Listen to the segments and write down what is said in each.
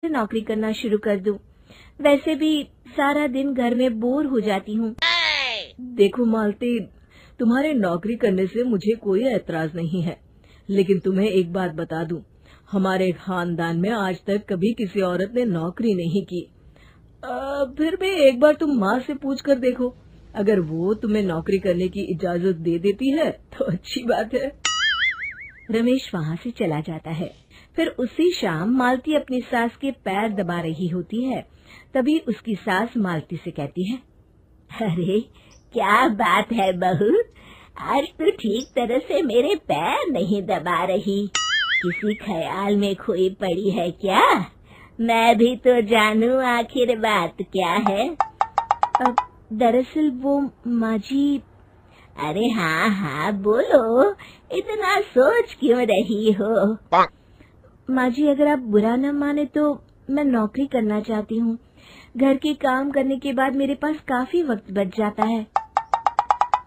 नौकरी करना शुरू कर दूं। वैसे भी सारा दिन घर में बोर हो जाती हूँ। देखो मालती, तुम्हारे नौकरी करने से मुझे कोई ऐतराज नहीं है, लेकिन तुम्हें एक बात बता दूं, हमारे खानदान में आज तक कभी किसी औरत ने नौकरी नहीं की। फिर भी एक बार तुम माँ से पूछ कर देखो, अगर वो तुम्हें नौकरी करने की इजाजत दे देती है तो अच्छी बात है। रमेश वहाँ से चला जाता है। फिर उसी शाम मालती अपनी सास के पैर दबा रही होती है। तभी उसकी सास मालती से कहती है, अरे क्या बात है बहू, आज तो ठीक तरह से मेरे पैर नहीं दबा रही। किसी ख्याल में खोई पड़ी है क्या? मैं भी तो जानूं आखिर बात क्या है। अब दरअसल वो माँ जी। अरे हाँ हाँ बोलो, इतना सोच क्यों रही हो? माँ जी, अगर आप बुरा न माने तो मैं नौकरी करना चाहती हूँ। घर के काम करने के बाद मेरे पास काफी वक्त बच जाता है।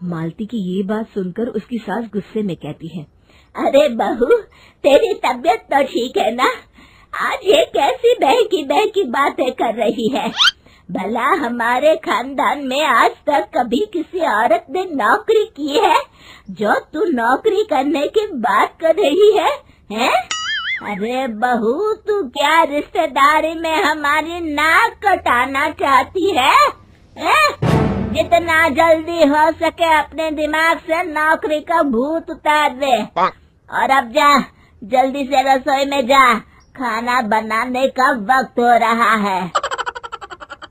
मालती की ये बात सुनकर उसकी सास गुस्से में कहती है, अरे बहू, तेरी तबीयत तो ठीक है ना? आज ये कैसी बहकी बातें कर रही है? भला हमारे खानदान में आज तक कभी किसी औरत ने नौकरी की है जो तू नौकरी करने की बात कर रही है, हैं? अरे बहू, तू क्या रिश्तेदारी में हमारी नाक कटाना चाहती है? जितना जल्दी हो सके अपने दिमाग से नौकरी का भूत उतार दे, और अब जा, जल्दी से रसोई में जा, खाना बनाने का वक्त हो रहा है।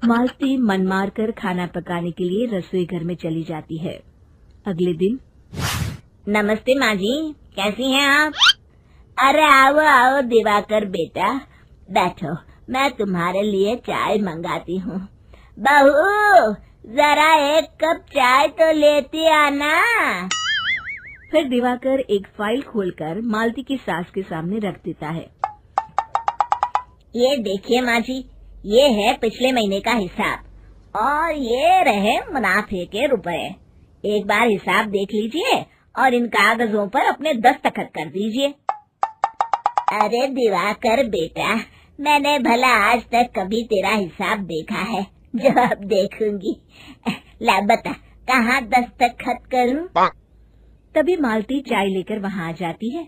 मालती मन मार कर खाना पकाने के लिए रसोई घर में चली जाती है। अगले दिन, नमस्ते माँ जी, कैसी हैं आप? अरे आओ आओ दिवाकर बेटा, बैठो, मैं तुम्हारे लिए चाय मंगाती हूँ। बहू, जरा एक कप चाय तो लेती आना। फिर दिवाकर एक फाइल खोलकर मालती की सास के सामने रख देता है। ये देखिए माँ जी, ये है पिछले महीने का हिसाब और ये रहे मुनाफे के रुपए। एक बार हिसाब देख लीजिए और इन कागजों पर अपने दस्तखत कर दीजिए। अरे दिवाकर बेटा, मैंने भला आज तक कभी तेरा हिसाब देखा है जो अब देखूंगी? ला बता, कहाँ दस्तखत करूं? तभी मालती चाय लेकर वहाँ आ जाती है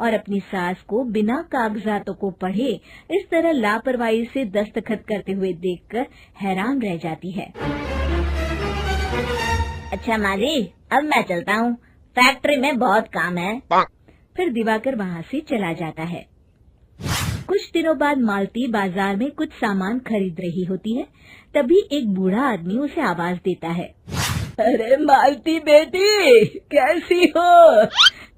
और अपनी सास को बिना कागजातों को पढ़े इस तरह लापरवाही से दस्तखत करते हुए देखकर हैरान रह जाती है। अच्छा माँ जी, अब मैं चलता हूँ, फैक्ट्री में बहुत काम है। फिर दिवाकर वहाँ से चला जाता है। कुछ दिनों बाद मालती बाजार में कुछ सामान खरीद रही होती है। तभी एक बूढ़ा आदमी उसे आवाज देता है, अरे मालती बेटी, कैसी हो?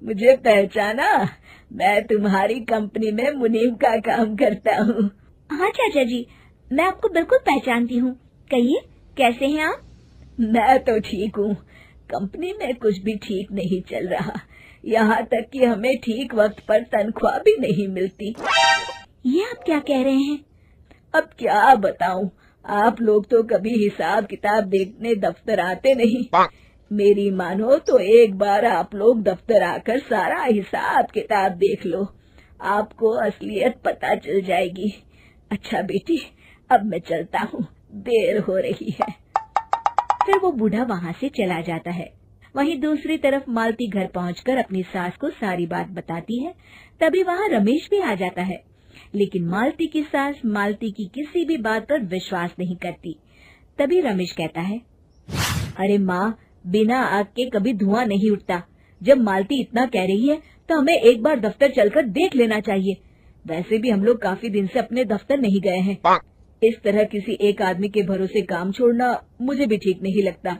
मुझे पहचाना? मैं तुम्हारी कंपनी में मुनीम का काम करता हूँ। हाँ चाचा जी, मैं आपको बिल्कुल पहचानती हूँ। कहिए, कैसे हैं आप? मैं तो ठीक हूँ। कंपनी में कुछ भी ठीक नहीं चल रहा, यहाँ तक कि हमें ठीक वक्त पर तनख्वाह भी नहीं मिलती। ये आप क्या कह रहे हैं? अब क्या बताऊँ, आप लोग तो कभी हिसाब किताब देखने दफ्तर आते नहीं। मेरी मानो तो एक बार आप लोग दफ्तर आकर सारा हिसाब किताब देख लो, आपको असलियत पता चल जाएगी। अच्छा बेटी, अब मैं चलता हूँ, देर हो रही है। फिर वो बूढ़ा वहाँ से चला जाता है। वहीं दूसरी तरफ मालती घर पहुंचकर अपनी सास को सारी बात बताती है। तभी वहाँ रमेश भी आ जाता है, लेकिन मालती की सास मालती की किसी भी बात पर विश्वास नहीं करती। तभी रमेश कहता है, अरे माँ, बिना आग के कभी धुआं नहीं उठता। जब मालती इतना कह रही है तो हमें एक बार दफ्तर चलकर देख लेना चाहिए। वैसे भी हम लोग काफी दिन से अपने दफ्तर नहीं गए हैं। इस तरह किसी एक आदमी के भरोसे काम छोड़ना मुझे भी ठीक नहीं लगता।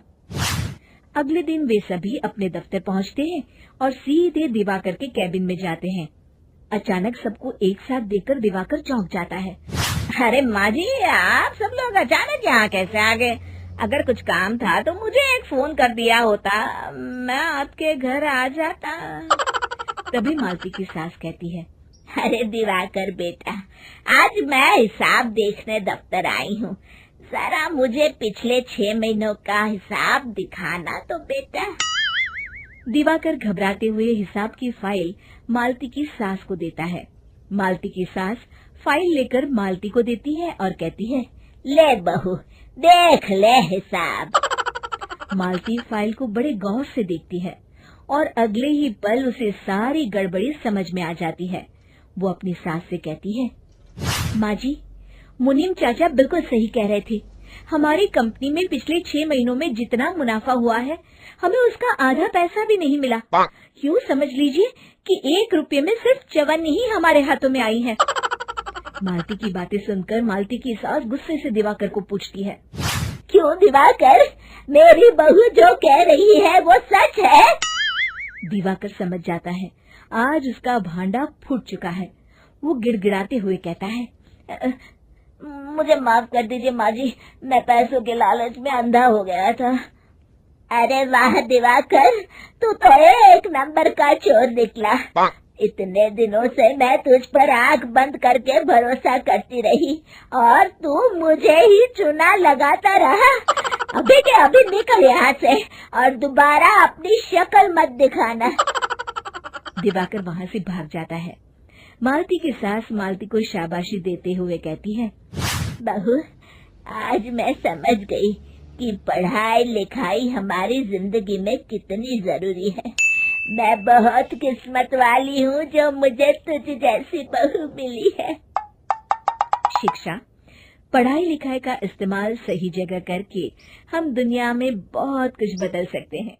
अगले दिन वे सभी अपने दफ्तर पहुंचते हैं और सीधे दिवाकर के कैबिन में जाते हैं। अचानक सबको एक साथ देखकर दिवाकर चौंक जाता है। अरे माँ जी, आप सब लोग अचानक यहाँ कैसे आ गए? अगर कुछ काम था तो मुझे एक फोन कर दिया होता, मैं आपके घर आ जाता। तभी मालती की सास कहती है, अरे दिवाकर बेटा, आज मैं हिसाब देखने दफ्तर आई हूँ, जरा मुझे पिछले 6 महीनों का हिसाब दिखाना तो बेटा। दिवाकर घबराते हुए हिसाब की फाइल मालती की सास को देता है। मालती की सास फाइल लेकर मालती को देती है और कहती है, ले बहू, देख ले हिसाब। मालती फाइल को बड़े गौर से देखती है और अगले ही पल उसे सारी गड़बड़ी समझ में आ जाती है। वो अपनी सास से कहती है, माँ जी, मुनीम चाचा बिल्कुल सही कह रहे थे। हमारी कंपनी में पिछले 6 महीनों में जितना मुनाफा हुआ है, हमें उसका आधा पैसा भी नहीं मिला। यूँ समझ लीजिए कि 1 रुपये में सिर्फ चवन्नी ही हमारे हाथों में आई है। मालती की बातें सुनकर मालती की सास गुस्से से दिवाकर को पूछती है, क्यों दिवाकर, मेरी बहू जो कह रही है वो सच है? दिवाकर समझ जाता है आज उसका भांडा फूट चुका है। वो गिड़गिड़ाते हुए कहता है, मुझे माफ कर दीजिए माँ जी, मैं पैसों के लालच में अंधा हो गया था। अरे वाह दिवाकर, तू तो 1 नंबर का चोर निकला। इतने दिनों से मैं तुझ पर आंख बंद करके भरोसा करती रही और तू मुझे ही चुना लगाता रहा। अभी के अभी निकल यहाँ से और दोबारा अपनी शक्ल मत दिखाना। दिवाकर वहाँ से भाग जाता है। मालती की सास मालती को शाबाशी देते हुए कहती है, बहू, आज मैं समझ गई कि पढ़ाई लिखाई हमारी जिंदगी में कितनी जरूरी है। मैं बहुत किस्मत वाली हूँ जो मुझे तुझ जैसी बहू मिली है। शिक्षा, पढ़ाई लिखाई का इस्तेमाल सही जगह करके हम दुनिया में बहुत कुछ बदल सकते हैं।